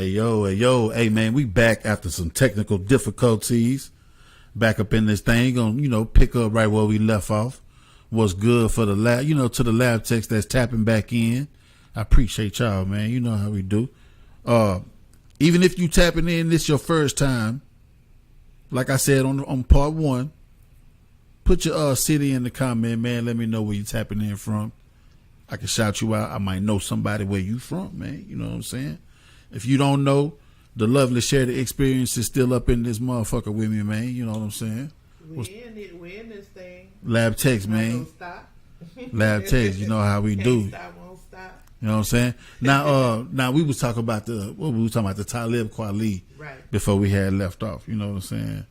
Hey yo, hey man, we back after some technical difficulties. Back up in this thing, gonna pick up right where we left off. What's good for the lab, to the lab techs that's tapping back in. I appreciate y'all, man. You know how we do. Even if you tapping in, this your first time. Like I said on part one, put your city in the comment, man. Let me know where you tapping in from. I can shout you out. I might know somebody where you from, man. You know what I'm saying? If you don't know, the lovely shared experience is still up in this motherfucker with me, man. You know what I'm saying? We're in this thing. Lab text, man. Don't stop. Lab text, you know how we do. Stop, won't stop. You know what I'm saying? Now we was talking about the Talib Kweli Right. before we had left off. You know what I'm saying?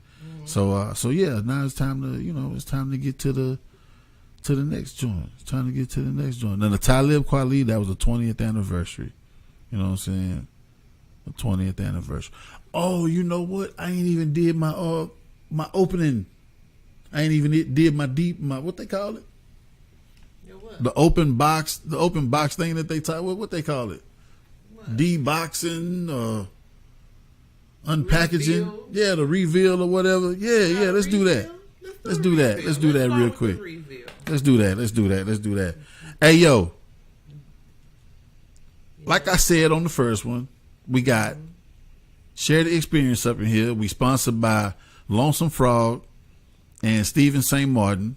Mm-hmm. So yeah, now it's time to get to the next joint. It's time to get to the next joint. Now the Talib Kweli, that was the 20th anniversary. You know what I'm saying? The 20th anniversary. Oh, you know what? I ain't even did my opening. I ain't even did my what they call it? What? The open box thing that they talk. What they call it? What? Deboxing, unpackaging. Reveal? Yeah, the reveal or whatever. Yeah. Let's do that. Let's do that real quick. Let's do that. Hey yo. Like I said on the first one, we got Share the Experience up in here. We sponsored by Lonesome Frog and Stephen St. Martin.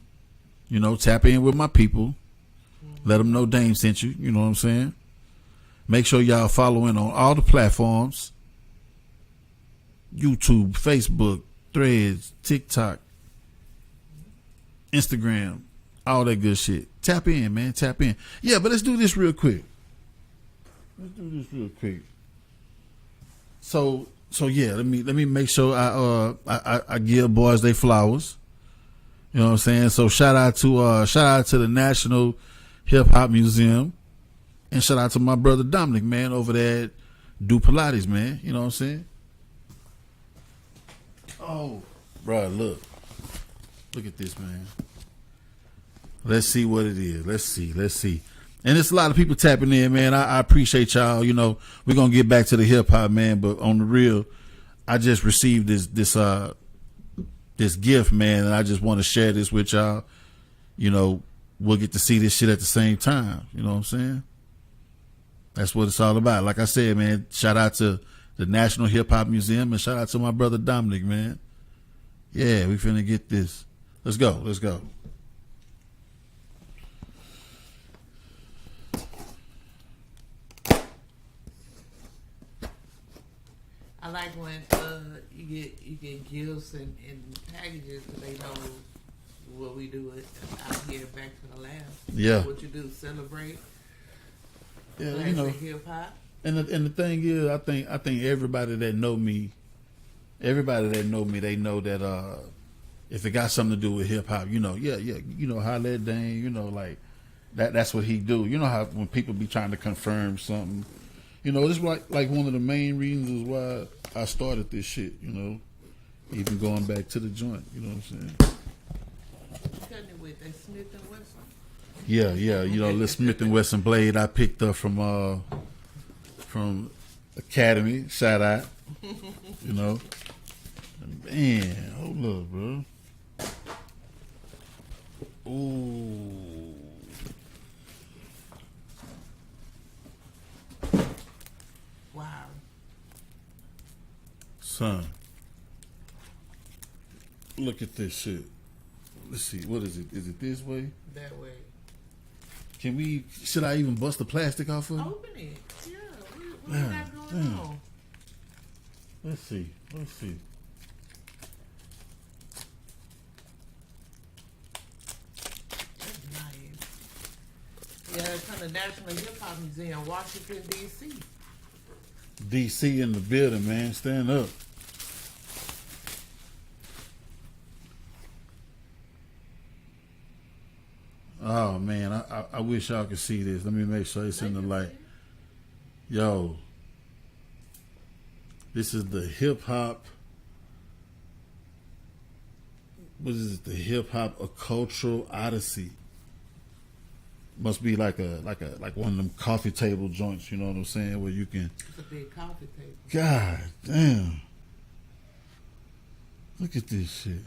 Tap in with my people. Let them know Dame sent you. You know what I'm saying? Make sure y'all following on all the platforms. YouTube, Facebook, Threads, TikTok, Instagram, all that good shit. Tap in, man. Tap in. Yeah, but let's do this real quick. So yeah, let me make sure I give boys they flowers. You know what I'm saying? So shout out to the National Hip Hop Museum, and shout out to my brother Dominic, man, over there at Do Pilates, man. You know what I'm saying? Oh, bro, look at this, man. Let's see what it is. Let's see. And it's a lot of people tapping in, man. I appreciate y'all. We're gonna get back to the hip hop, man. But on the real, I just received this gift, man, and I just want to share this with y'all. We'll get to see this shit at the same time. You know what I'm saying? That's what it's all about. Like I said, man, shout out to the National Hip Hop Museum and shout out to my brother Dominic, man. Yeah, we finna get this. Let's go. I like when you get gifts and packages because they know what we do out here back to the lab. Yeah. What you do, celebrate. Yeah, hip hop. And the thing is, I think everybody that know me, they know that if it got something to do with hip hop, holla at Dane, like that's what he do. You know how when people be trying to confirm something. This is like one of the main reasons is why I started this shit, even going back to the joint, you know what I'm saying? Cutting it with that Smith & Wesson? Yeah, the Smith & Wesson blade I picked up from Academy, shout out, Man, hold up, bro. Ooh. Wow. Son, look at this shit. Let's see, what is it? Is it this way? That way. Should I even bust the plastic off of it? Open it. Yeah, what you got going on? Let's see. That's nice. Yeah, it's from the National Hip Hop Museum, Washington, D.C. DC in the building, man. Stand up. Oh man, I wish y'all could see this. Let me make sure it's in the light. Yo, this is the hip hop. What is it? The Hip Hop A Cultural Odyssey. Must be like one of them coffee table joints, you know what I'm saying, where you can. It's a big coffee table. God damn! Look at this shit.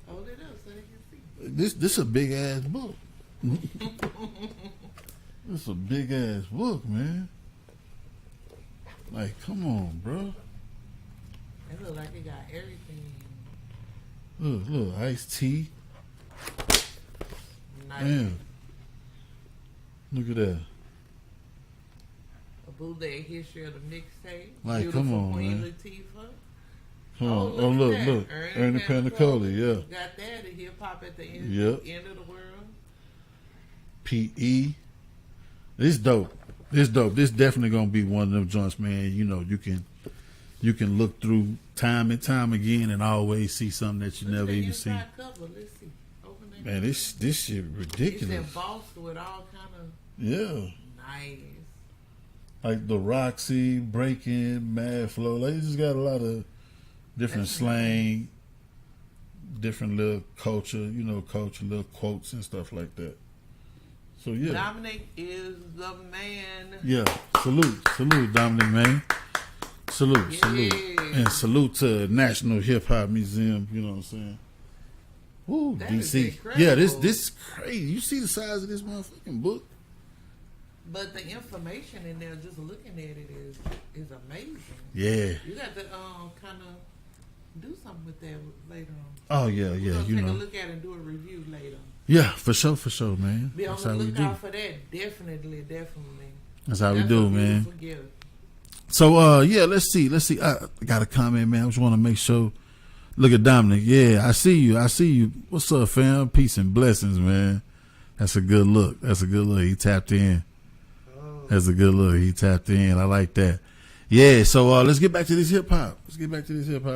Hold it up so they can see. This a big ass book. This a big ass book, man. Like, come on, bro. It look like it got everything. Look, iced tea. Nice. Damn. Look at that. A bootleg history of the mixtape. Like, Beautiful come on, Queen man. Latifah. Come on. at Oh, look, that. look. Ernie Panicola, yeah. Got that at hip hop at the end, Yep. end of the world. P.E. This dope. This dope. This definitely gonna be one of them joints, man. You know, you can look through time and time again and always see something that you never even seen. Cover. Let's see. Open that. Man, this shit It's ridiculous. embossed with all kind of Yeah. nice. Like the Roxy, Breaking, Mad Flow. Like, it just got a lot of different That's slang, different little culture, little quotes and stuff like that. So yeah. Dominic is the man. Yeah. Salute, Dominic, man. Salute. And salute to National Hip Hop Museum, you know what I'm saying? Woo, That is DC. incredible. Yeah, this is crazy. You see the size of this motherfucking book? But the information in there, just looking at it, is amazing. Yeah. You got to kind of do something with that later on. Oh yeah, We're yeah, gonna you take know. a look at it and do a review later. Yeah, for sure, man. Be on That's the how we do. lookout for that. Definitely. That's how we That's do, a man. beautiful gift. So yeah, let's see. I got a comment, man. I just want to make sure. Look at Dominic. Yeah, I see you. What's up, fam? Peace and blessings, man. That's a good look. He tapped in. That's a good look. He tapped in. I like that. Yeah, so let's get back to this hip hop.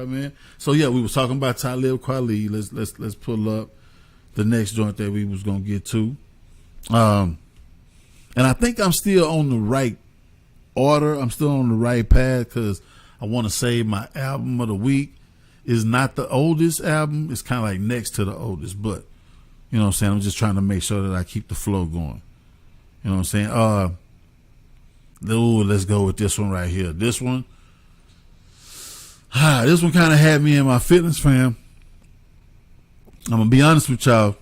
Man. So yeah, we was talking about Talib Kweli. Let's pull up the next joint that we was gonna get to. And I think I'm still on the right order. I'm still on the right path because I want to say my album of the week is not the oldest album. It's kind of like next to the oldest, but you know what I'm saying? I'm just trying to make sure that I keep the flow going. You know what I'm saying? Let's go with this one right here. This one kind of had me in my feelings, fam. I'm going to be honest with y'all.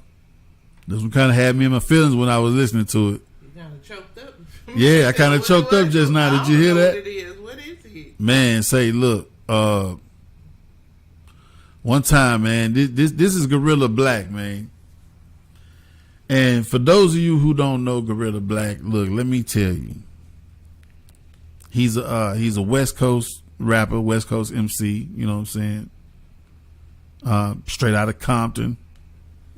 This one kind of had me in my feelings when I was listening to it. You kind of choked up. Yeah, I kind of choked up just now. Did you hear that? What is it? Man, say, look, one time, man, this is Gorilla Black, man. And for those of you who don't know Gorilla Black, look, let me tell you. He's a West Coast rapper, West Coast MC, you know what I'm saying? Straight out of Compton.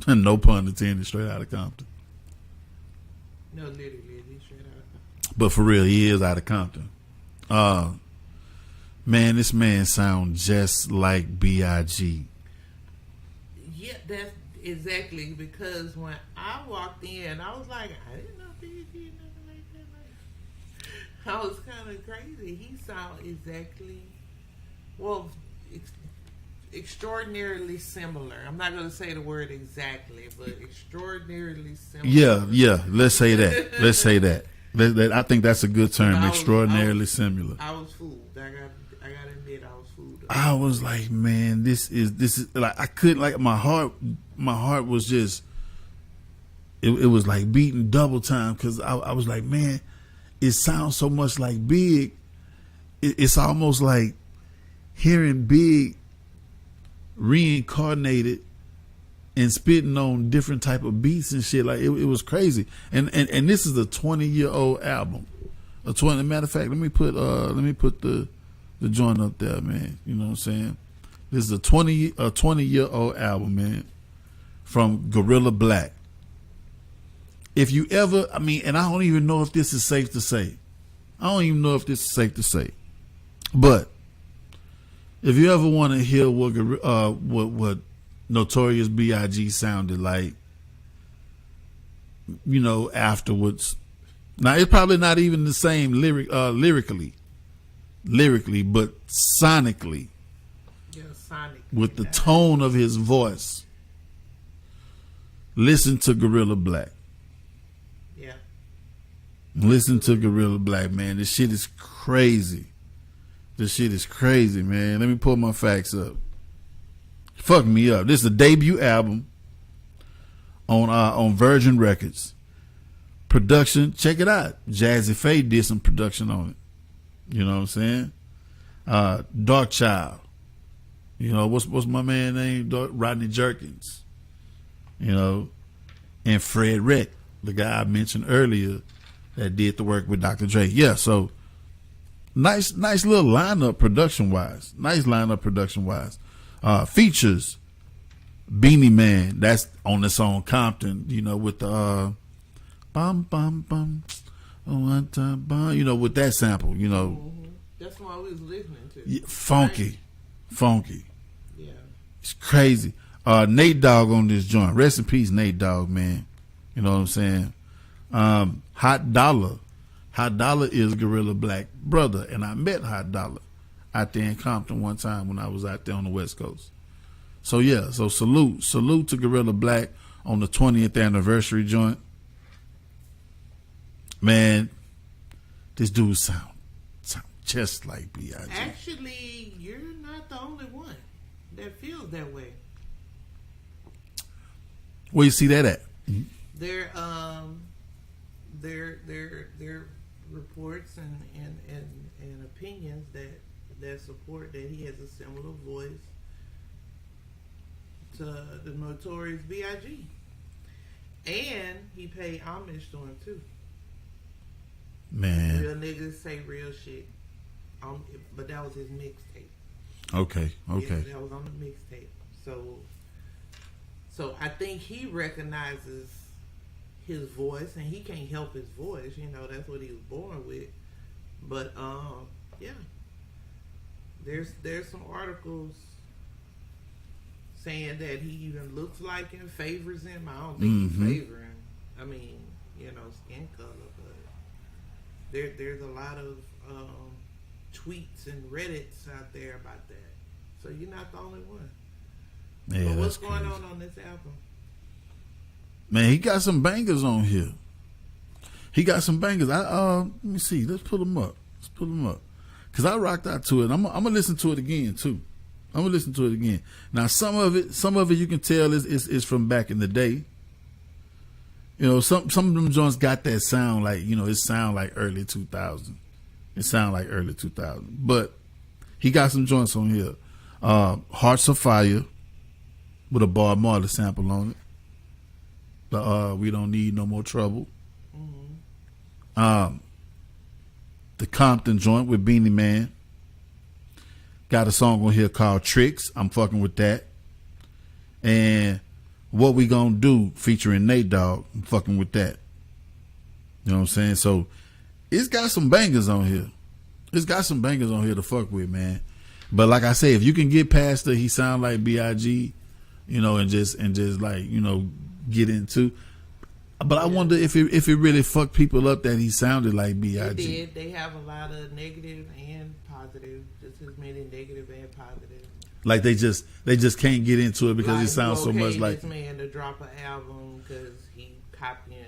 No pun intended, straight out of Compton. No, literally, he's straight out. But for real, he is out of Compton. Man, this man sounds just like B.I.G. Yeah, that's exactly, because when I walked in, I was like, I didn't know B.I.G. nothing like that. I was kind of crazy. He sounded exactly, extraordinarily similar. I'm not going to say the word exactly, but extraordinarily similar. Yeah. Let's say that. I think that's a good term. Extraordinarily similar. I was fooled. I got to admit, I was fooled. I was like, man, this is like, I couldn't, like, my heart was just, it was like beating double time because I was like, man, it sounds so much like Big. It's almost like hearing Big reincarnated and spitting on different type of beats and shit. Like it was crazy. And this is a 20-year-old album. Matter of fact, let me put the joint up there, man. You know what I'm saying? This is a 20-year-old album, man, from Gorilla Black. If you ever, and I don't even know if this is safe to say. But if you ever want to hear what Notorious B.I.G. sounded like, afterwards. Now it's probably not even the same lyrically, but sonically, with the tone of his voice. Listen to Gorilla Black. Yeah. Listen to Gorilla Black, man. This shit is crazy. This shit is crazy, man. Let me pull my facts up. Fuck me up. This is the debut album on Virgin Records. Production, check it out. Jazzy Faye did some production on it. You know what I'm saying? Dark Child. You know, what's my man name? Rodney Jerkins. You know, and Fred Rett, the guy I mentioned earlier that did the work with Dr. Dre. Yeah, so nice little lineup production wise. Features Beanie Man, that's on the song Compton, you know, with the bum bum bum, one time bum, you know, with that sample, you know. Mm-hmm. That's what I was listening to. Yeah, funky. Yeah. It's crazy. Nate Dogg on this joint. Rest in peace, Nate Dogg, man. You know what I'm saying? Hot Dollar. Hot Dollar is Gorilla Black brother, and I met Hot Dollar out there in Compton one time when I was out there on the West Coast. So yeah, so salute to Gorilla Black on the 20th anniversary joint. Man, this dude sound just like B.I.G. Actually, you're not the only one that feels that way. Where you see that at? Their reports and opinions that support that he has a similar voice to the Notorious B.I.G. And he paid homage to him too. Man, Real niggas say real shit. But that was his mixtape. Okay. Yeah, that was on the mixtape. So I think he recognizes his voice, and he can't help his voice. You know, that's what he was born with. But yeah, there's some articles saying that he even looks like him, favors him. I don't think he favors him. I mean, you know, skin color, but there's a lot of tweets and Reddits out there about that. So you're not the only one. Yeah, but what's that's going crazy on this album? Man, he got some bangers on here. He got some bangers. Let me see. Let's pull them up. Cause I rocked out to it. I'm gonna listen to it again too. Now some of it you can tell is from back in the day. You know, some of them joints got that sound like, you know, it sound like early 2000. But he got some joints on here. Hearts of Fire with a Bob Marley sample on it. We Don't Need No More Trouble. Mm-hmm. The Compton joint with Beanie Man. Got a song on here called Tricks. I'm fucking with that. And What We Gonna Do featuring Nate Dogg. I'm fucking with that. You know what I'm saying? So it's got some bangers on here. To fuck with, man. But like I say, if you can get past the he sound like B.I.G., you know, and just like, you know, get into. But I wonder if it really fucked people up that he sounded like B.I.G. It did. They have a lot of negative and positive, just as many negative and positive. Like they just can't get into it because like, it sounds so much like this man to drop an album because he copying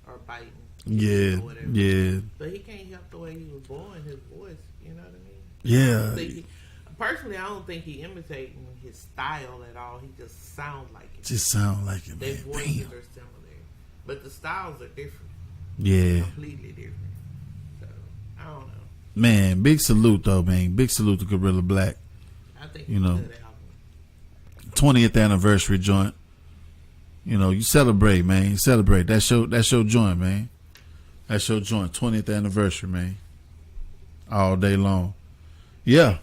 or biting. Yeah, or whatever. yeah. But he can't help the way he was born, his voice. You know what I mean? Yeah. Personally, I don't think he imitating his style at all. He just sounds like it. Just sound like it, Their man. voices are similar, but the styles are different. Yeah. Completely different. So I don't know. Man, big salute though, man. Big salute to Gorilla Black. I think you know, it's a good album. 20th anniversary joint. You know, you celebrate, man. You celebrate. That's your joint, man. That's your joint. 20th anniversary, man. All day long. Yeah.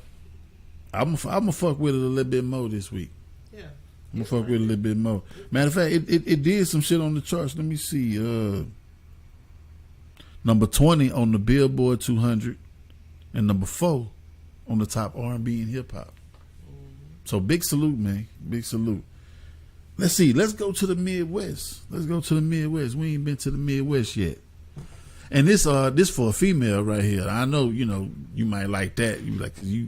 I'm gonna fuck with it a little bit more this week. Yeah. I'm gonna fuck with it a little bit more. Matter of fact, it did some shit on the charts. Let me see. Number 20 on the Billboard 200 and number 4 on the top R&B and hip hop. So big salute, man. Big salute. Let's see. Let's go to the Midwest. We ain't been to the Midwest yet. And this for a female right here. I know, you know, you might like that. You like, 'cause you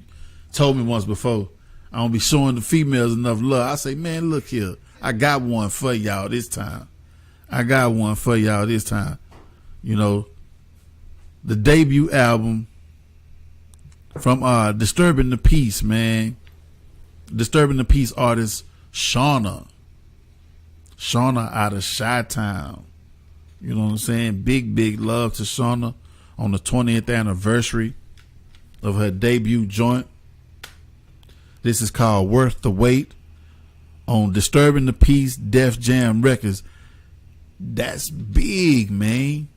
told me once before, I don't be showing the females enough love. I say, man, look here. I got one for y'all this time. You know, the debut album from Disturbing the Peace, man. Disturbing the Peace artist Shawnna. Shawnna out of Chi-Town. You know what I'm saying? Big love to Shawnna on the 20th anniversary of her debut joint. This is called Worth the Wait on Disturbing the Peace Def Jam Records. That's big, man.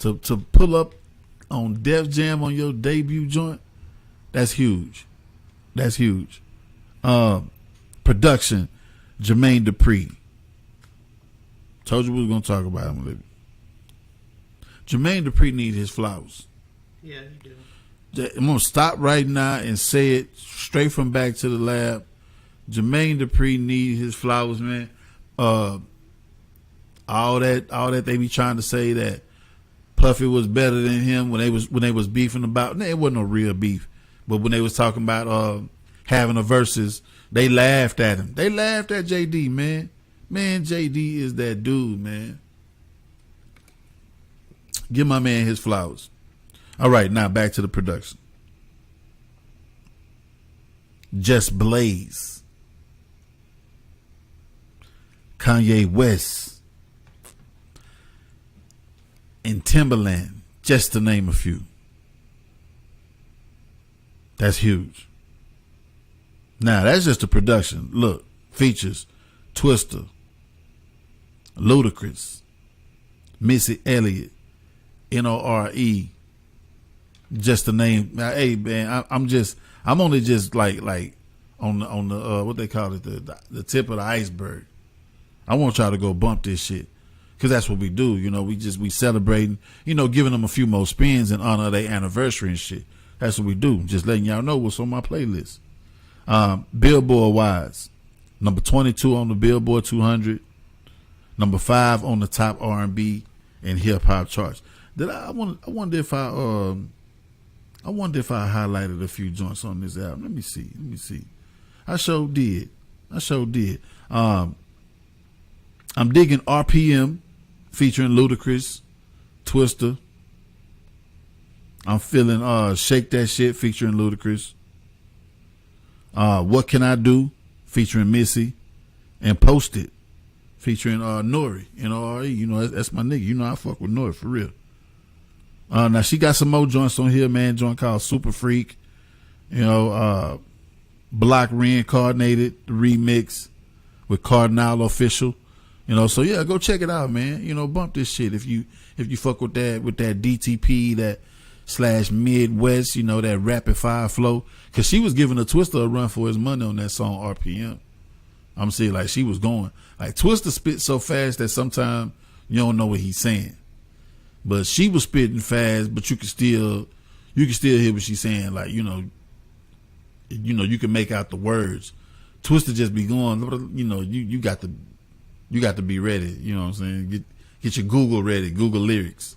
To pull up on Def Jam on your debut joint, that's huge. That's huge. Production, Jermaine Dupri. Told you we was gonna talk about him. Jermaine Dupri needs his flowers. Yeah, he do. I'm gonna stop right now and say it straight from Back to the Lab. Jermaine Dupri needs his flowers, man. All that they be trying to say that Puffy was better than him when they was beefing about. It wasn't no real beef, but when they was talking about having a versus, they laughed at him. They laughed at JD, man. Man, JD is that dude, man. Give my man his flowers. All right, now back to the production. Just Blaze, Kanye West, and Timberland, just to name a few. That's huge. Now, that's just the production. Look, features Twista, Ludacris, Missy Elliott, Nore, just to name. Hey, man, I'm only just like on the what they call it, the tip of the iceberg. I want y'all to go bump this shit, because that's what we do. You know, we celebrating, you know, giving them a few more spins in honor of their anniversary and shit. That's what we do. Just letting y'all know what's on my playlist. Billboard wise, number 22 on the Billboard 200, number 5 on the top R&B and hip hop charts. I wonder if I highlighted a few joints on this album. Let me see. I sure did. I'm digging RPM featuring Ludacris, Twista. I'm feeling Shake That Shit featuring Ludacris. What Can I Do featuring Missy, and Post It featuring Nori, Nore. You know, that's my nigga. You know I fuck with Nori for real. Now she got some more joints on here, man. Joint called Super Freak. You know, Block Reincarnated remix with Cardinal Official. You know, so yeah, go check it out, man. You know, bump this shit if you fuck with that DTP, that / Midwest, you know, that rapid fire flow. Cause she was giving a Twista a run for his money on that song RPM. I'm saying, like, she was going. Like, Twista spit so fast that sometimes you don't know what he's saying. But she was spitting fast, but you can still hear what she's saying. Like, you know, you can make out the words. Twista just be going, you know, you got to be ready. You know what I'm saying? Get your Google ready, Google lyrics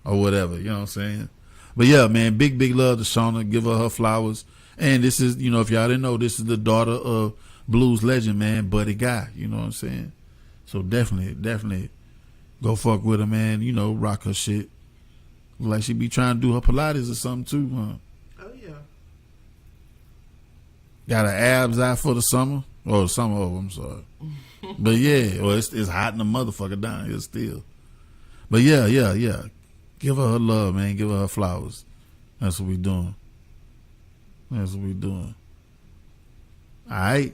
or whatever. You know what I'm saying? But yeah, man, big love to Shawnna. Give her flowers. And this is, you know, if y'all didn't know, this is the daughter of blues legend, man, Buddy Guy. You know what I'm saying? So definitely go fuck with her, man. You know, rock her shit. Like she be trying to do her Pilates or something too, huh? Oh yeah. Got her abs out for the summer. Or summer over, I'm sorry. But yeah, well, it's hot in the motherfucker down here still. But yeah. Give her love, man. Give her flowers. That's what we doing. All right.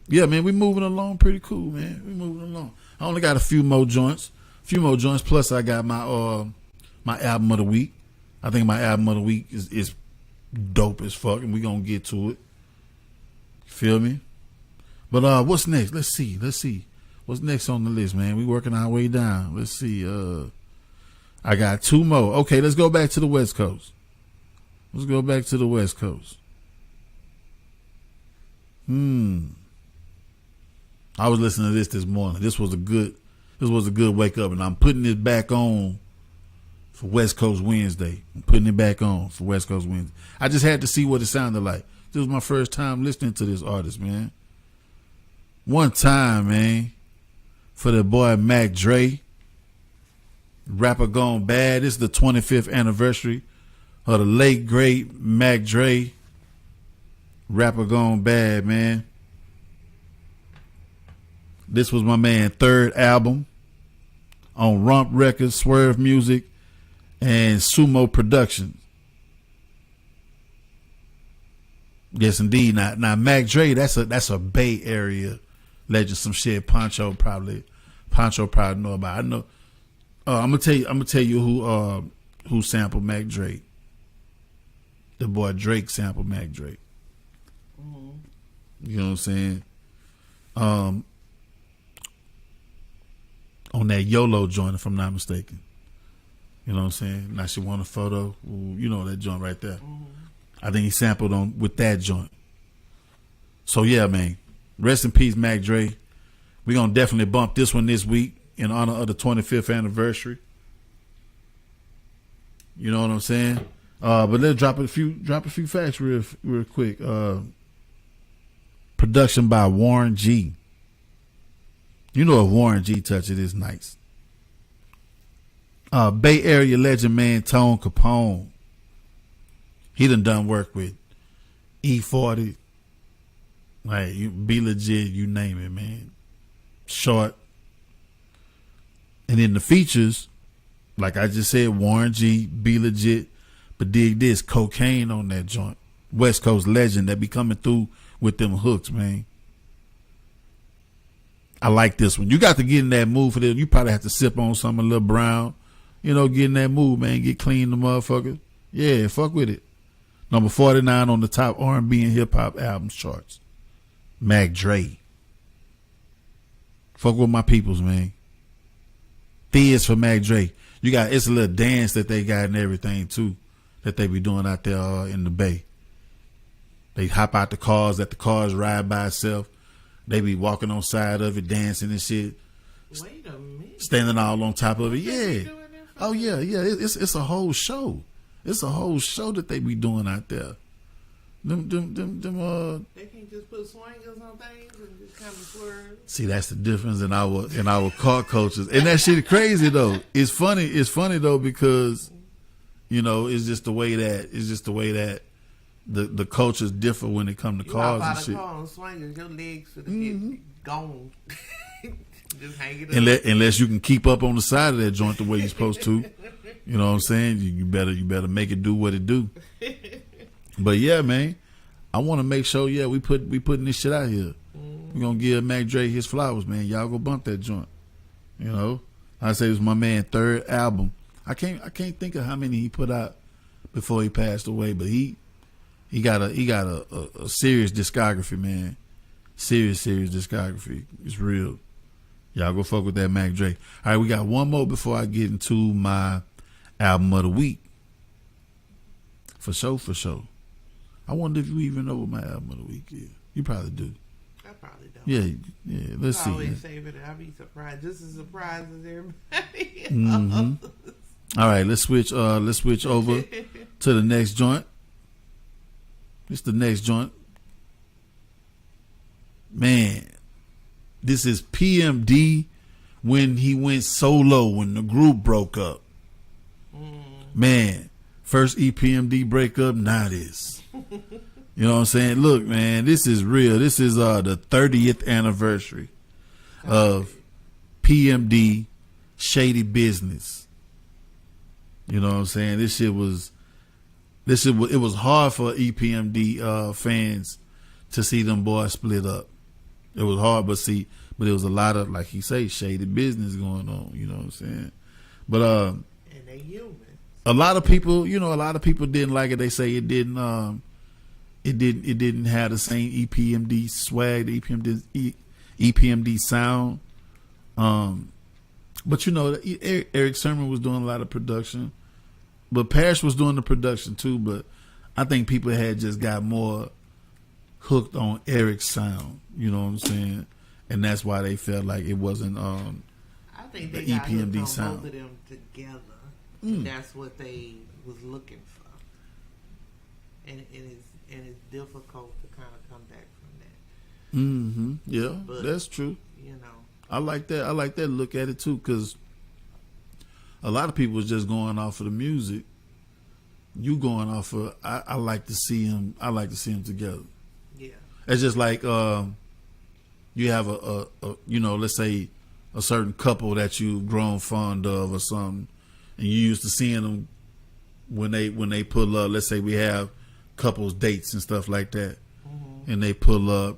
Yeah, man, we moving along pretty cool, man. We moving along. I only got a few more joints. Plus I got my my album of the week. I think my album of the week is dope as fuck, and we gonna get to it. Feel me? But what's next? Let's see. What's next on the list, man? We working our way down. Let's see. I got 2 more. Okay, let's go back to the West Coast. I was listening to this morning. This was a good wake up, and I'm putting it back on for West Coast Wednesday. I just had to see what it sounded like. This was my first time listening to this artist, man. One time, man, for the boy Mac Dre, Rapper Gone Bad. It's the 25th anniversary of the late great Mac Dre. Rapper Gone Bad, man. This was my man's third album on Rump Records, Swerve Music, and Sumo Productions. Yes, indeed. Now Mac Dre, that's a Bay Area legend. Some shit Poncho probably know about. I know. I'm gonna tell you who sampled Mac Dre. The boy Drake sampled Mac Dre. You know what I'm saying? On that YOLO joint, if I'm not mistaken. You know what I'm saying? Now she want a photo. Ooh, you know that joint right there. I think he sampled on with that joint. So yeah, man. Rest in peace, Mac Dre. We're gonna definitely bump this one this week in honor of the 25th anniversary. You know what I'm saying? But let's drop a few facts real quick. Production by Warren G. You know if Warren G touch it, it's nice. Bay Area legend man Tone Capone. He done work with E40. Like you Be Legit, you name it, man. Short. And then the features, like I just said, Warren G, Be Legit, but dig this, Cocaine on that joint. West Coast legend that be coming through with them hooks, man. I like this one. You got to get in that mood for this. You probably have to sip on something a little brown. You know, get in that mood, man. Get clean, the motherfucker. Yeah, fuck with it. Number 49 on the top R&B and hip hop albums charts. Mac Dre. Fuck with my peoples, man. Fizz for Mac Dre. It's a little dance that they got and everything too, that they be doing out there in the Bay. They hop out the cars, let the cars ride by itself. They be walking on side of it, dancing and shit. Wait a minute. Standing all on top of it. Yeah. Oh yeah. yeah. It's a whole show. It's a whole show that they be doing out there. They can't just put swingers on things and just kind of swerve. See, that's the difference in our car cultures. And that shit is crazy though. It's funny though because, you know, it's just the way that the cultures differ when it comes to cars and shit. Car on swingers, your legs should get gone. Just hang it up. Unless you can keep up on the side of that joint the way you're supposed to. You know what I'm saying? You better make it do what it do. But yeah, man, I want to make sure we putting this shit out here. We're gonna give Mac Dre his flowers, man. Y'all go bump that joint. You know, I say it was my man's third album. I can't think of how many he put out before he passed away, but he got a serious discography, man. Serious discography. It's real. Y'all go fuck with that Mac Dre. All right, we got one more before I get into my album of the week. For sure. I wonder if you even know what my album of the week is. You probably do. I probably don't. Yeah. Let's see. Always save it. I'll be surprised. Just as surprised as everybody else. Mm-hmm. All right, let's switch over to the next joint. It's the next joint. Man, this is PMD when he went solo, when the group broke up. Man, first EPMD breakup, now this. You know what I'm saying? Look, man, this is real. This is the 30th anniversary of PMD Shady Business. You know what I'm saying? It was hard for EPMD fans to see them boys split up. It was hard, but there was a lot of, like he say, shady business going on. You know what I'm saying? But and they human. A lot of people didn't like it. They say it didn't have the same EPMD swag, the EPMD sound. But you know, Eric Sermon was doing a lot of production, but Parrish was doing the production too. But I think people had just got more hooked on Eric's sound. You know what I'm saying? And that's why they felt like it wasn't I think they got EPMD hooked on sound. Both of them together. That's what they was looking for, and it's difficult to kind of come back from that. Yeah, but, that's true. You know, I like that. I like that look at it too, because a lot of people was just going off of the music. You going off of I like to see him. I like to see them together. Yeah. It's just like you have a let's say a certain couple that you've grown fond of or something, and you used to seeing them when they pull up. Let's say we have couples dates and stuff like that, and they pull up,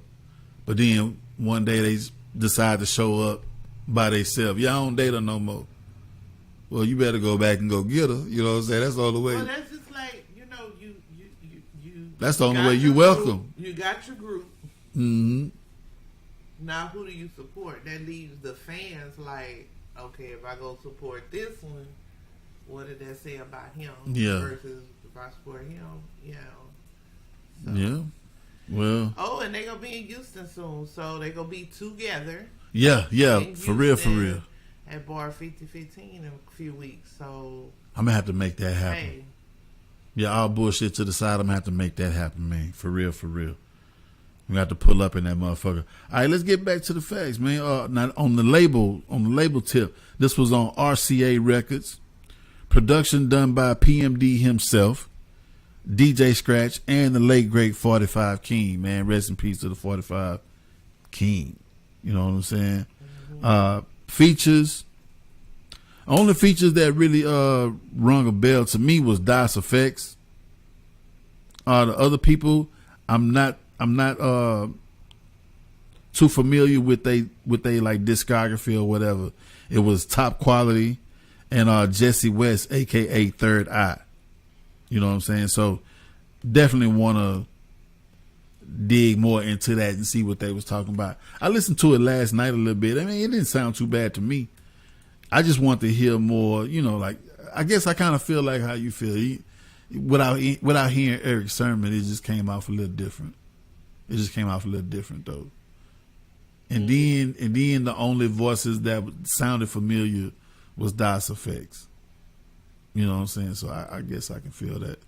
but then one day they decide to show up by themselves. Y'all don't date her no more. Well, you better go back and go get her. You know what I'm saying? That's the only way. Well, that's just like, you. That's the only way you welcome. You got your group. Mm-hmm. Now, who do you support? That leaves the fans like, okay, if I go support this one, what did that say about him? Yeah. Versus if I support him, So. Yeah. Well. Oh, and they gonna be in Houston soon, so they gonna be together. Yeah. In For real. Houston At Bar 5015 in a few weeks, so I'm gonna have to make that happen. hey. Yeah, all bullshit to the side. I'm gonna have to make that happen, man. For real. We got to pull up in that motherfucker. All right, let's get back to the facts, man. Now on the label tip, this was on RCA Records. Production done by PMD himself, DJ Scratch, and the late great 45 King. Man, rest in peace to the 45 King. You know what I'm saying? Features. Only features that really rung a bell to me was Das Effects. The other people, I'm not too familiar with they like discography or whatever. It was Top Quality and Jesse West, aka Third Eye. You know what I'm saying? So definitely want to dig more into that and see what they was talking about. I listened to it last night a little bit. I mean, it didn't sound too bad to me. I just want to hear more, like, I guess I kind of feel like how you feel. Without hearing Eric Sermon, it just came off a little different. It just came off a little different though. And then the only voices that sounded familiar was Das Effects. You know what I'm saying? So I guess I can feel that.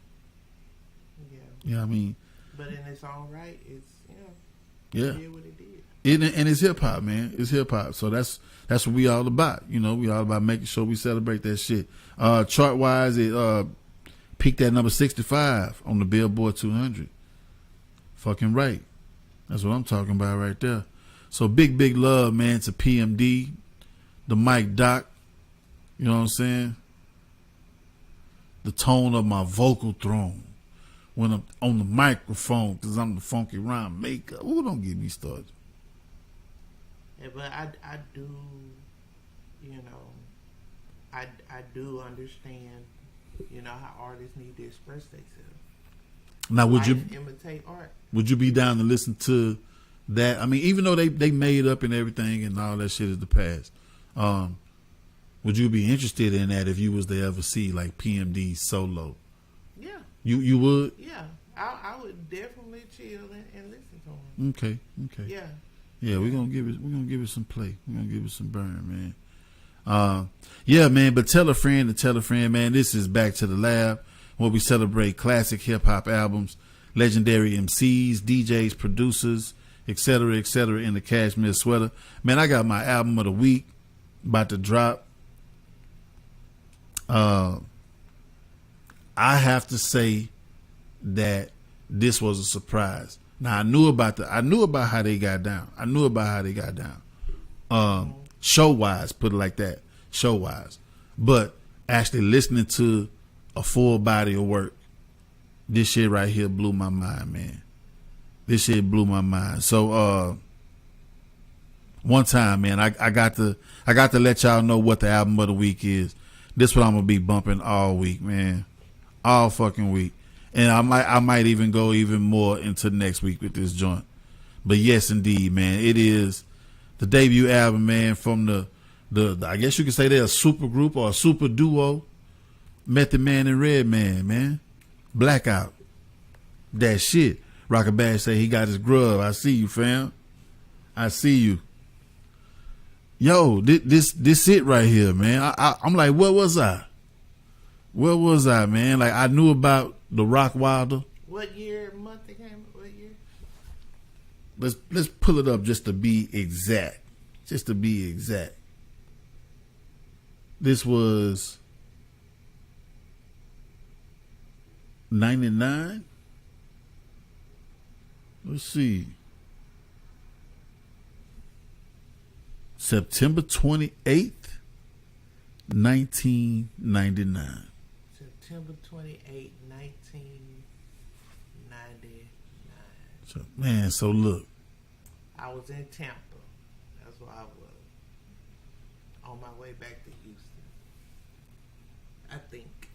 Yeah. You know what I mean? But in its own right, it's yeah. It did what it did. And it's hip hop, man. It's hip hop. So that's what we all about. We all about making sure we celebrate that shit. Chart wise, it peaked at number 65 on the Billboard 200. Fucking right. That's what I'm talking about right there. So big love, man, to PMD, the Mike Doc. You know what I'm saying? The tone of my vocal throne when I'm on the microphone, because I'm the funky rhyme maker. Ooh, don't get me started. Yeah, but I do, I do understand, how artists need to express themselves. Now, would you imitate art? Would you be down to listen to that? I mean, even though they made up and everything and all that shit is the past, would you be interested in that if you was to ever see like PMD solo? Yeah. You would? Yeah, I would definitely chill and listen to him. Okay. Yeah. Yeah, we're gonna give it some play. We're gonna give it some burn, man. Yeah, man. But tell a friend to tell a friend, man. This is Back to the Lab, where we celebrate classic hip hop albums, legendary MCs, DJs, producers, etc., in the cashmere sweater. Man, I got my album of the week about to drop. I have to say that this was a surprise. Now I knew about how they got down. Show wise, put it like that. Show wise. But actually listening to a full body of work, this shit right here blew my mind, man. This shit blew my mind. So one time, man, I got to let y'all know what the album of the week is. This what I'm gonna be bumping all week, man. All fucking week. And I might even go even more into next week with this joint. But yes, indeed, man. It is the debut album, man, from the I guess you could say they're a super group or a super duo. Method Man and Redman, man. Blackout. That shit. Rocker Bash say he got his grub. I see you, fam. I see you. Yo, this it right here, man. I'm like, where was I? Where was I, man? Like, I knew about the Rock Wilder. What year, month it came? What year? Let's pull it up just to be exact. This was '99. Let's see. September 28th, 1999. September 28, 1999. So, man, so look. I was in Tampa. That's where I was. On my way back to Houston. I think.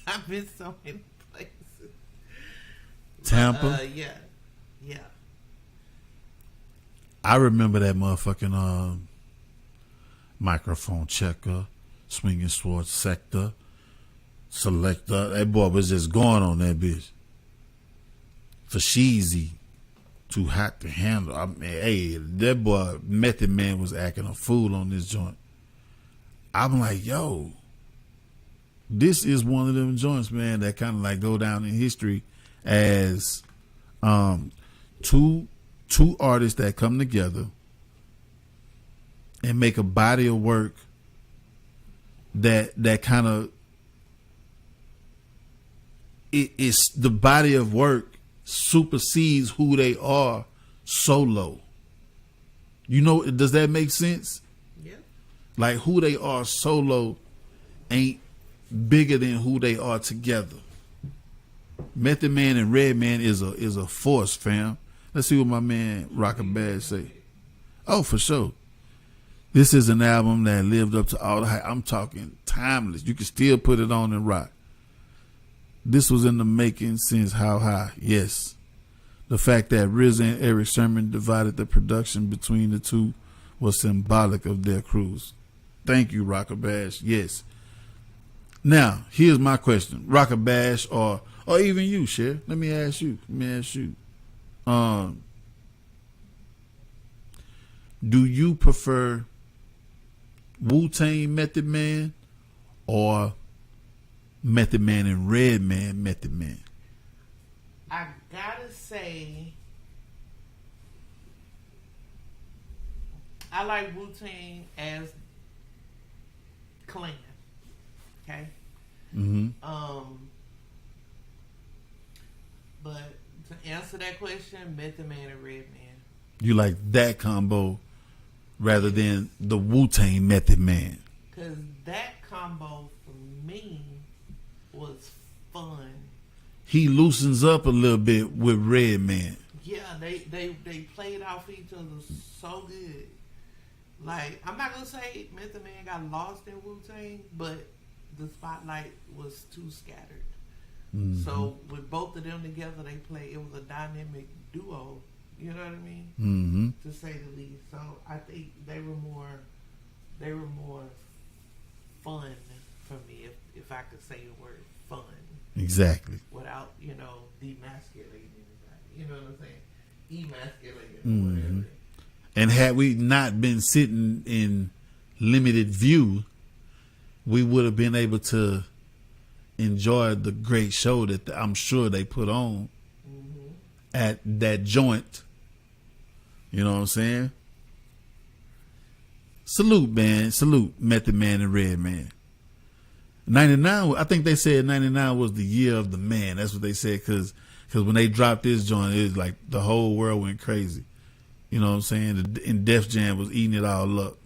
I've been so many places. Tampa? Yeah. Yeah. I remember that motherfucking microphone checker, swinging sword sector, selector. That boy was just going on that bitch. For Sheezy, too hot to handle. I mean, hey, that boy Method Man was acting a fool on this joint. I'm like, yo, this is one of them joints, man, that kind of like go down in history as two artists that come together and make a body of work that kind of it's the body of work supersedes who they are solo. You know, does that make sense? Yeah. Like who they are solo ain't bigger than who they are together. Method Man and Redman is a force, fam. Let's see what my man Rocker Bad say. Oh, for sure. This is an album that lived up to all the hype. I'm talking timeless. You can still put it on and rock. This was in the making since How High. Yes. The fact that RZA and Eric Sermon divided the production between the two was symbolic of their cruise. Thank you, Rocker Bash. Yes. Now, here's my question. Rocker Bash or even you, Cher. Let me ask you. Do you prefer Wu-Tang Method Man or Method Man and Redman Method Man? I gotta say, I like Wu-Tang as clan. Okay? Mm-hmm. But to answer that question, Method Man and Redman. You like that combo rather than the Wu-Tang Method Man? Because that combo for me was fun. He loosens up a little bit with Redman. Yeah, they played off each other so good. Like, I'm not gonna say Method Man got lost in Wu-Tang, but the spotlight was too scattered. Mm-hmm. So with both of them together, it was a dynamic duo. You know what I mean? Mm-hmm. To say the least. So I think they were more fun for me, if I could say the word fun. Exactly. Without, demasculating anybody. You know what I'm saying? Emasculating Mm-hmm. or whatever. And had we not been sitting in limited view, we would have been able to enjoy the great show that I'm sure they put on at that joint. You know what I'm saying? Salute, man. Salute, Method Man and Redman. 99, I think they said 99 was the year of the man. That's what they said, because when they dropped this joint, it was like the whole world went crazy. You know what I'm saying? And Def Jam was eating it all up.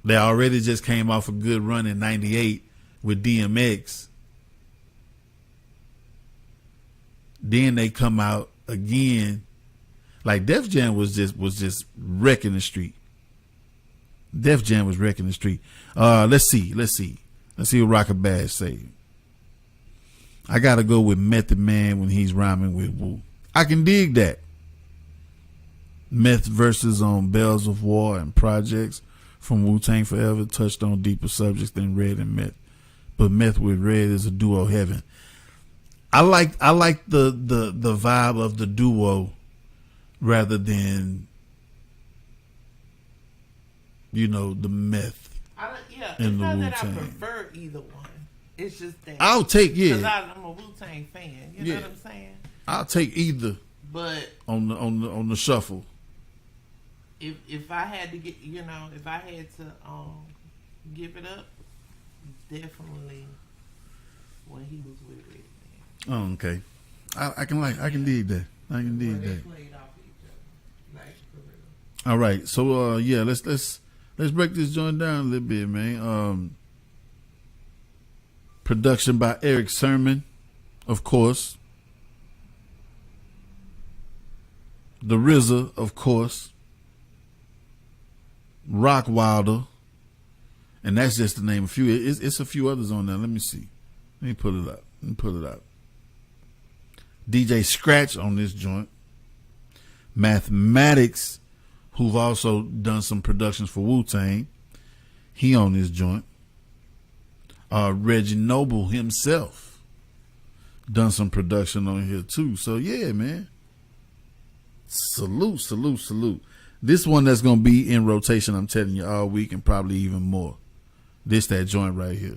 They already just came off a good run in 98 with DMX. Then they come out again. Like Def Jam was just wrecking the street. Def Jam was wrecking the street. Let's see what Rocker Bash say. I gotta go with Method Man when he's rhyming with Wu. I can dig that. Meth verses on Bells of War and Projects from Wu-Tang Forever touched on deeper subjects than Red and Meth, but Meth with Red is a duo heaven. I like the vibe of the duo rather than the Meth. It's and the not that I Wu-Tang. prefer either one. It's just that I'll take because I'm a Wu-Tang fan. You know what I'm saying? I'll take either. But on the shuffle. If I had to get, if I had to give it up, definitely when he was with Redman. Oh, okay. I can dig that. I can dig They that. played off each other, like for real. All right. So yeah, let's break this joint down a little bit, man. Production by Eric Sermon, of course. The RZA, of course. Rock Wilder. And that's just the name. It's a few others on there. Let me see. Let me pull it up. DJ Scratch on this joint. Mathematics, who've also done some productions for Wu-Tang. He on this joint. Reggie Noble himself done some production on here too. So yeah, man. Salute. This one that's gonna be in rotation, I'm telling you, all week and probably even more. That joint right here.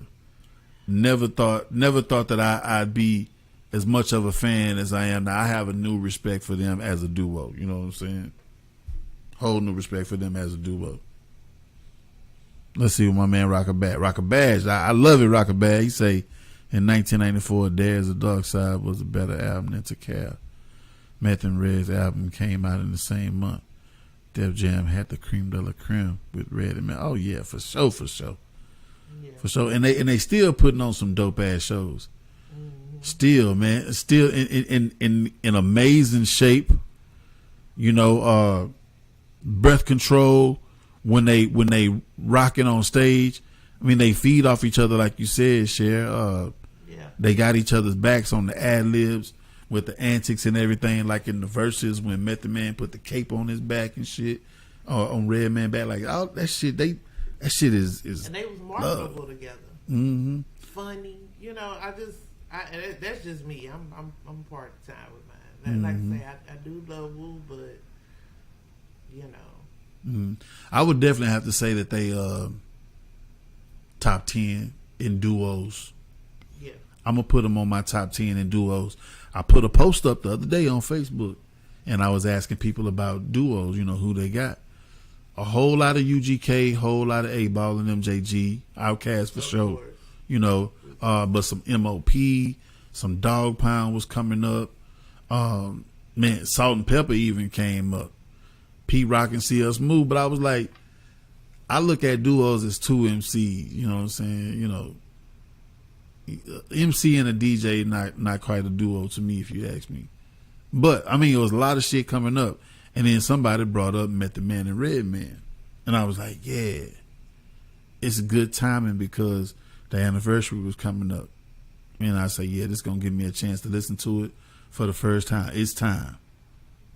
Never thought that I'd be as much of a fan as I am now. I have a new respect for them as a duo. You know what I'm saying? Whole new respect for them as a duo. Let's see what my man Rocker Badge. I love it, Rocker Badge. He say in 1994, There's a Dark Side was a better album than To Care. Meth and Red's album came out in the same month. Def Jam had the cream de la creme with Red and Meth. Oh yeah, for sure. Yeah. For sure. And they still putting on some dope ass shows. Mm-hmm. Still, man. Still in amazing shape. You know, Breath Control, when they rocking on stage, I mean they feed off each other like you said, Cher. Yeah. They got each other's backs on the ad libs with the antics and everything, like in the verses when Method Man put the cape on his back and shit, on Red Man back, like all that shit. That shit is and they was marketable love. together. Mm-hmm. Funny, you know. That's just me. I'm part of the time with mine. Like I say, I do love Wu, but you know. Mm-hmm. I would definitely have to say that they top 10 in duos. Yeah. I'm gonna put them on my top 10 in duos. I put a post up the other day on Facebook, and I was asking people about duos. You know who they got. A whole lot of UGK, whole lot of 8Ball and MJG, Outkast for sure. Course. You know, but some MOP, some Dog Pound was coming up. Man, Salt and Pepper even came up. Pete Rock and CL Smooth, but I was like, I look at duos as two MCs. You know what I'm saying? You know, MC and a DJ not quite a duo to me, if you ask me. But I mean, it was a lot of shit coming up, and then somebody brought up Method Man and Redman, and I was like, yeah, it's good timing because the anniversary was coming up, and I say, yeah, this is gonna give me a chance to listen to it for the first time. It's time.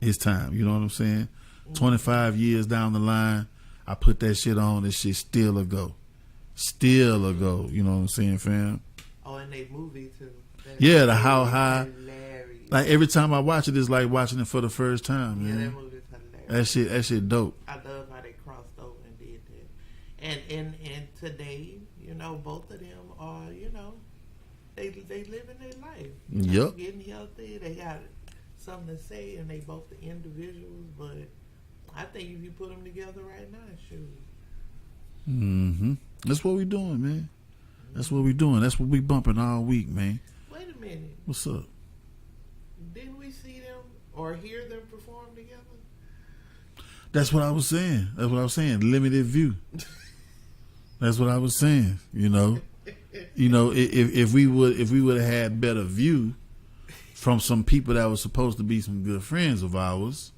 You know what I'm saying? 25 years down the line, I put that shit on. This shit still a go. You know what I'm saying, fam? Oh, and they movie too. Yeah, the How High. Hilarious. Like every time I watch it, it's like watching it for the first time, Yeah, man. that movie's hilarious. That shit dope. I love how they crossed over and did that. And today, you know, both of them are, you know, they living their life. Yep. Getting healthy. They got something to say, and they both the individuals. But I think if you put them together right now, shoot. Mm-hmm. That's what we doing, man. That's what we doing. That's what we bumping all week, man. Wait a minute. What's up? Didn't we see them or hear them perform together? That's what I was saying. Limited view. That's what I was saying. You know, if we would have had better view from some people that were supposed to be some good friends of ours,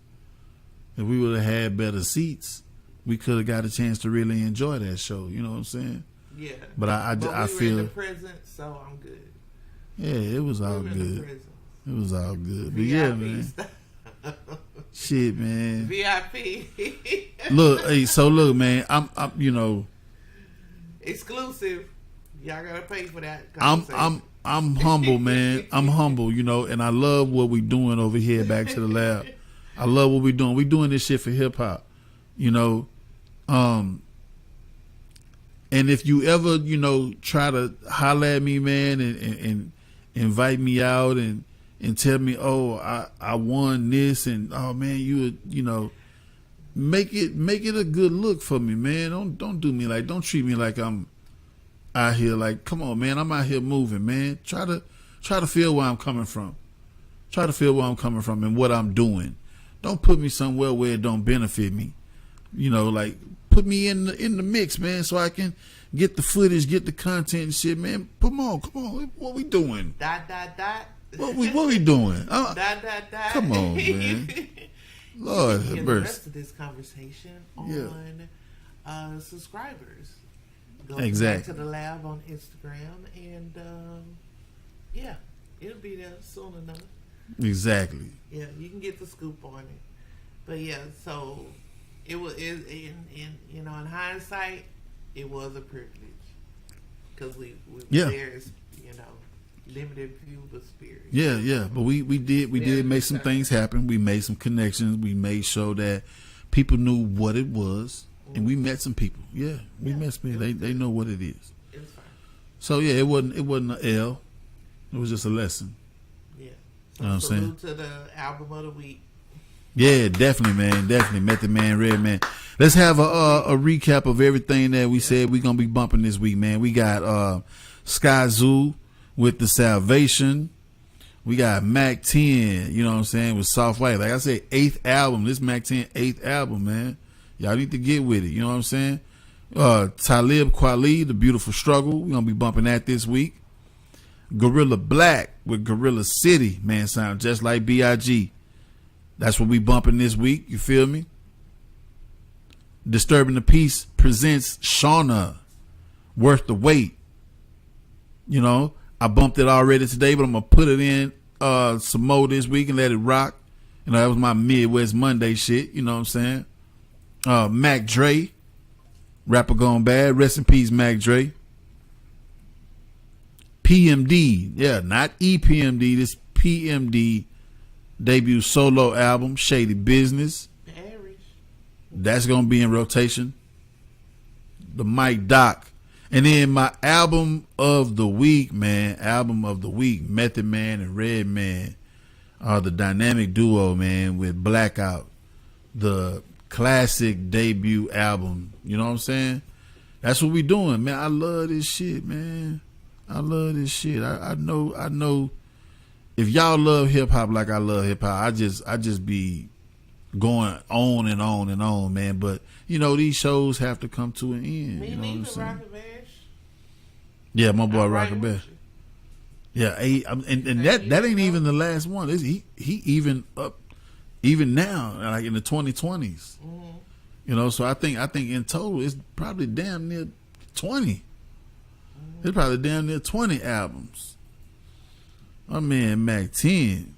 if we would have had better seats, we could have got a chance to really enjoy that show. You know what I'm saying? Yeah. But I we feel were in the present, so I'm good. Yeah, it was all We were in the good. present. It was all good. But VIP yeah, man. stuff. Shit, man. VIP. Look, man. I'm you know. Exclusive. Y'all gotta pay for that. I'm humble, man. I'm humble, you know, and I love what we doing over here back to the lab. I love what we doing. We doing this shit for hip hop, you know. And if you ever, you know, try to holler at me, man, and invite me out and tell me, oh, I won this, and oh man, you know, make it a good look for me, man. Don't do me like, don't treat me like I'm out here like, come on, man, I'm out here moving, man. Try to feel where I'm coming from. Try to feel where I'm coming from and what I'm doing. Don't put me somewhere where it don't benefit me. You know, like put me in the mix, man, so I can get the footage, get the content and shit, man. Come on. What we doing? Dot, dot, dot. What we doing? Dot, dot, dot. Come on, man. Lord have the mercy. rest of this conversation on subscribers. Go Exactly. back to the lab on Instagram, and yeah, it'll be there soon enough. Exactly. Yeah, you can get the scoop on it. But yeah, so it was in you know, in hindsight, it was a privilege because we were there as, you know, limited view of spirit. Yeah. But we did make some things happen. We made some connections. We made sure that people knew what it was, and we met some people. Yeah, we met some people. They know what it is. It was fine. So yeah, it wasn't an L. It was just a lesson. Yeah. You know what I'm saying? To the album of the week. Yeah, definitely, man. Definitely. Method Man, Redman. Let's have a recap of everything that we said we're going to be bumping this week, man. We got Sky Zoo with The Salvation. We got Mac 10, you know what I'm saying, with Soft White. Like I said, 8th album. This Mac 10 8th album, man. Y'all need to get with it, you know what I'm saying? Talib Kweli, The Beautiful Struggle. We're going to be bumping that this week. Gorilla Black with Gorilla City, man, sound just like B.I.G. That's what we bumping this week. You feel me? Disturbing the Peace presents Shauna, Worth the Wait. You know, I bumped it already today, but I'm gonna put it in some more this week and let it rock. You know, that was my Midwest Monday shit. You know what I'm saying? Mac Dre, Rapper Gone Bad. Rest in peace, Mac Dre. PMD, yeah, not EPMD. This PMD debut solo album, Shady Business. That's gonna be in rotation. The Mike Doc, and then my album of the week, man. Album of the week, Method Man and Redman are the dynamic duo, man, with Blackout, the classic debut album. You know what I'm saying? That's what we doing, man. I love this shit, man. I love this shit. I know. If y'all love hip hop like I love hip hop, I just be going on and on and on, man. But you know, these shows have to come to an end. Me you know what I'm saying? Rocker Bash. Yeah, my boy Rocker Bash. Yeah, and that ain't even the last one. He even up even now, like in the 2020s. Mm-hmm. You know, so I think in total it's probably damn near 20. It's probably damn near 20 albums. My man Mac 10.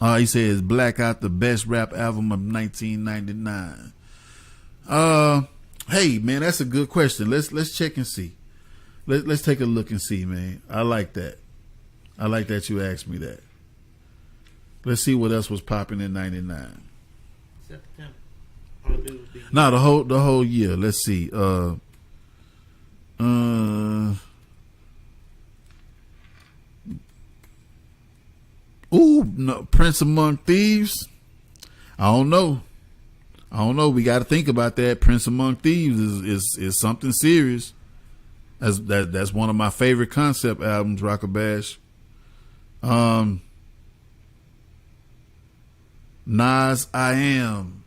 He says Blackout, the best rap album of 1999. Hey man, that's a good question. Let's check and see. Let's take a look and see, man. I like that. I like that you asked me that. Let's see what else was popping in 99. September. No, the whole year. Let's see. No, Prince Among Thieves. I don't know. We got to think about that. Prince Among Thieves is something serious. That's one of my favorite concept albums, Rocker Bash. Nas, I Am.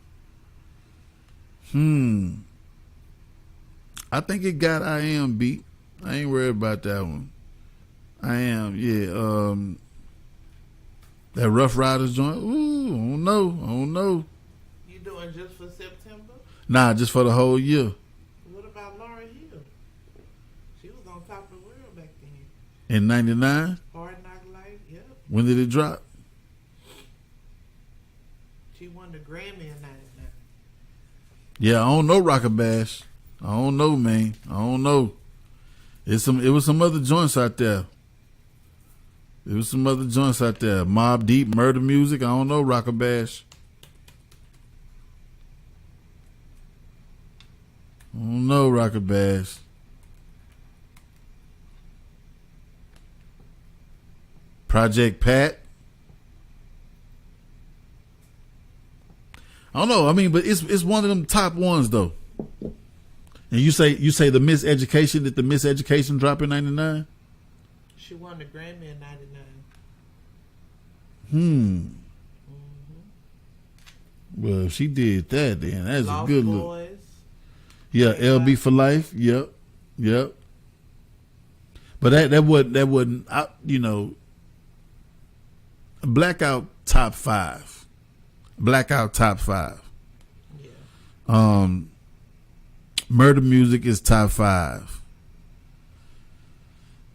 I think it got I Am beat. I ain't worried about that one. I Am, yeah. That Rough Riders joint. Ooh, I don't know. You doing just for September? Nah, just for the whole year. What about Lauryn Hill? She was on top of the world back then. In 99? Hard Knock Life, yep. When did it drop? She won the Grammy in 99. Yeah, I don't know, Rocker Bash. I don't know, man. I don't know. It was some other joints out there. Mobb Deep, Murder Music. I don't know, Rocker Bash. I don't know, Rocker Bash. Project Pat. I don't know. I mean, but it's one of them top ones though. And you say the Miseducation, did the Miseducation drop in 99? She won the Grammy in 99. Well, if she did that, then that's Lost a good Boys. look. Yeah, LB for life. Yep. But that wasn't Blackout top 5. Blackout top 5. Yeah. Murder Music is top 5.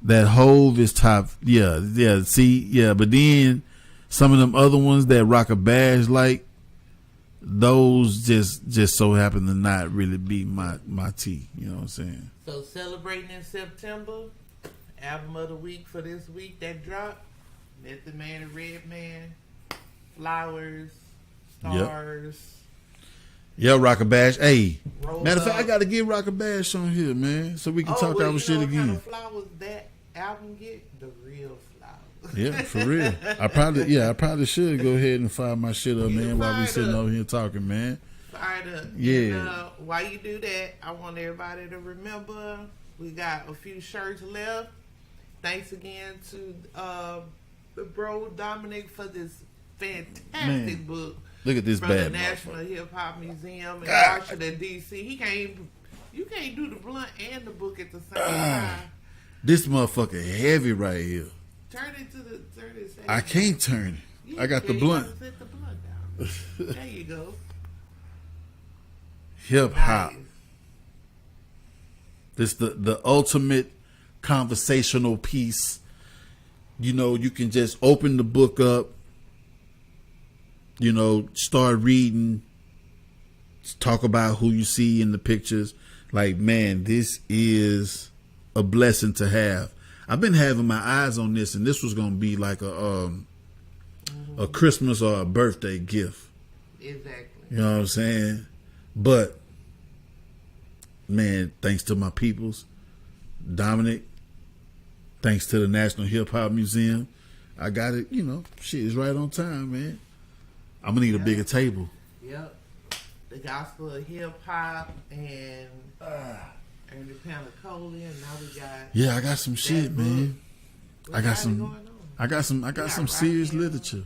That Hove is top. Yeah. See, yeah. But then some of them other ones that Rock a Bash like, those just so happen to not really be my tea. You know what I'm saying? So celebrating in September, album of the week for this week that dropped: Method Man and Redman, Flowers, Stars. Yeah, Rock a Bash. Hey, Roll matter of fact, Up. I got to get Rock a Bash on here, man, so we can talk well, our you shit know what again. kind of flowers that album get? The real flowers. Yeah, for real. I probably should go ahead and fire my shit up, man, while we sitting over here talking, man. Fired up. Yeah. And, while you do that, I want everybody to remember we got a few shirts left. Thanks again to the bro Dominic for this fantastic book. Look at this from bad the National motherfucker. Hip Hop Museum in Washington D.C. You can't do the blunt and the book at the same time. This motherfucker heavy right here. Turn it side. I can't turn it. Yeah, I got the you blunt. gotta set the blunt down. There you go. Hip hop. Nice. This the ultimate conversational piece. You know, you can just open the book up, you know, start reading, talk about who you see in the pictures. Like, man, this is a blessing to have. I've been having my eyes on this, and this was going to be like a Christmas or a birthday gift. Exactly. You know what I'm saying? But, man, thanks to my peoples, Dominic, thanks to the National Hip Hop Museum, I got it, you know, shit is right on time, man. I'm going to need a bigger table. Yep. The Gospel of Hip Hop and the Panacoli, and now we got. Yeah, I got some shit, book. man. What I got got some. going on? I got some serious literature.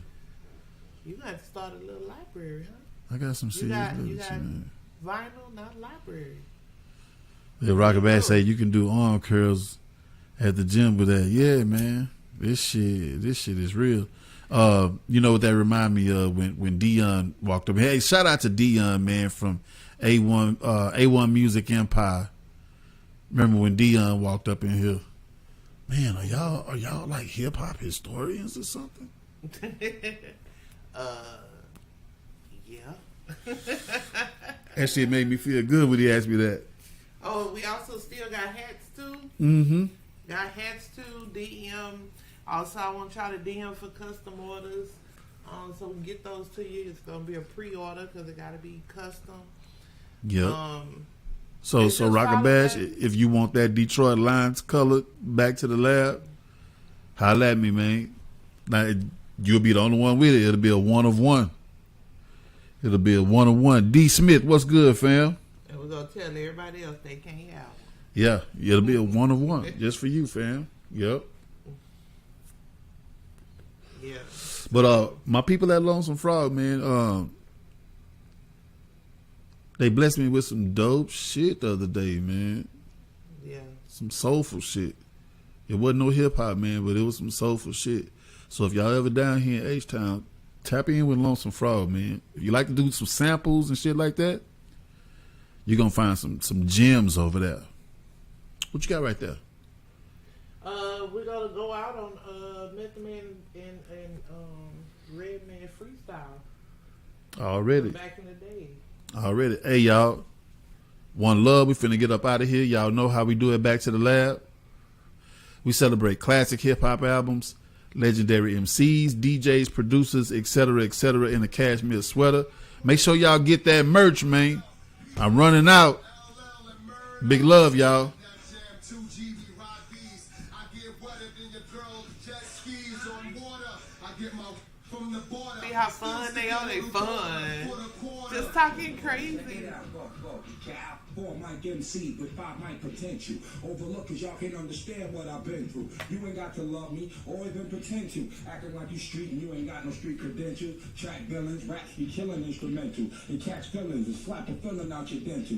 You got to start a little library, huh? I got some serious You literature, got man. vinyl, not library. Yeah, Rockabad say you can do arm curls at the gym with that. Yeah, man. This shit is real. You know what that remind me of when Dion walked up. Hey, shout out to Dion, man, from A1 Music Empire. Remember when Dion walked up in here? Man, are y'all like hip hop historians or something? Yeah. That shit made me feel good when he asked me that. Oh, we also still got hats too. Mm-hmm. Got hats too. DM. Also, I want y'all to DM for custom orders. So we can get those to you. It's gonna be a pre-order because it gotta be custom. Yep. So just Rockabash, follow that. if you want that Detroit Lions color back to the lab, holla at me, man. Now you'll be the only one with it. It'll be a 1 of 1. It'll be a 1 of 1. D Smith, what's good, fam? And we're gonna tell everybody else they can't have one. Yeah, it'll be a 1 of 1 just for you, fam. Yep. Yeah. But my people at Lonesome Frog, man, they blessed me with some dope shit the other day, man. Yeah. Some soulful shit. It wasn't no hip hop, man, but it was some soulful shit. So if y'all ever down here in H-Town, tap in with Lonesome Frog, man. If you like to do some samples and shit like that, you're gonna find some gems over there. What you got right there? We're gonna go out on Method Man and Redman freestyle. Already. Back in the day. Already. Hey, y'all. One love. We finna get up out of here. Y'all know how we do it back to the lab. We celebrate classic hip-hop albums, legendary MCs, DJs, producers, etc., in a cashmere sweater. Make sure y'all get that merch, man. I'm running out. Big love, y'all. See how fun they are? They fun. Just talking crazy. Four mic MC with 5 mic potential. Overlook cause y'all can't understand what I've been through. You ain't got to love me or even pretend to. Acting like you street and you ain't got no street credential. Track villains, raps be killing instrumental. And catch feelings and slap a feeling out your dental.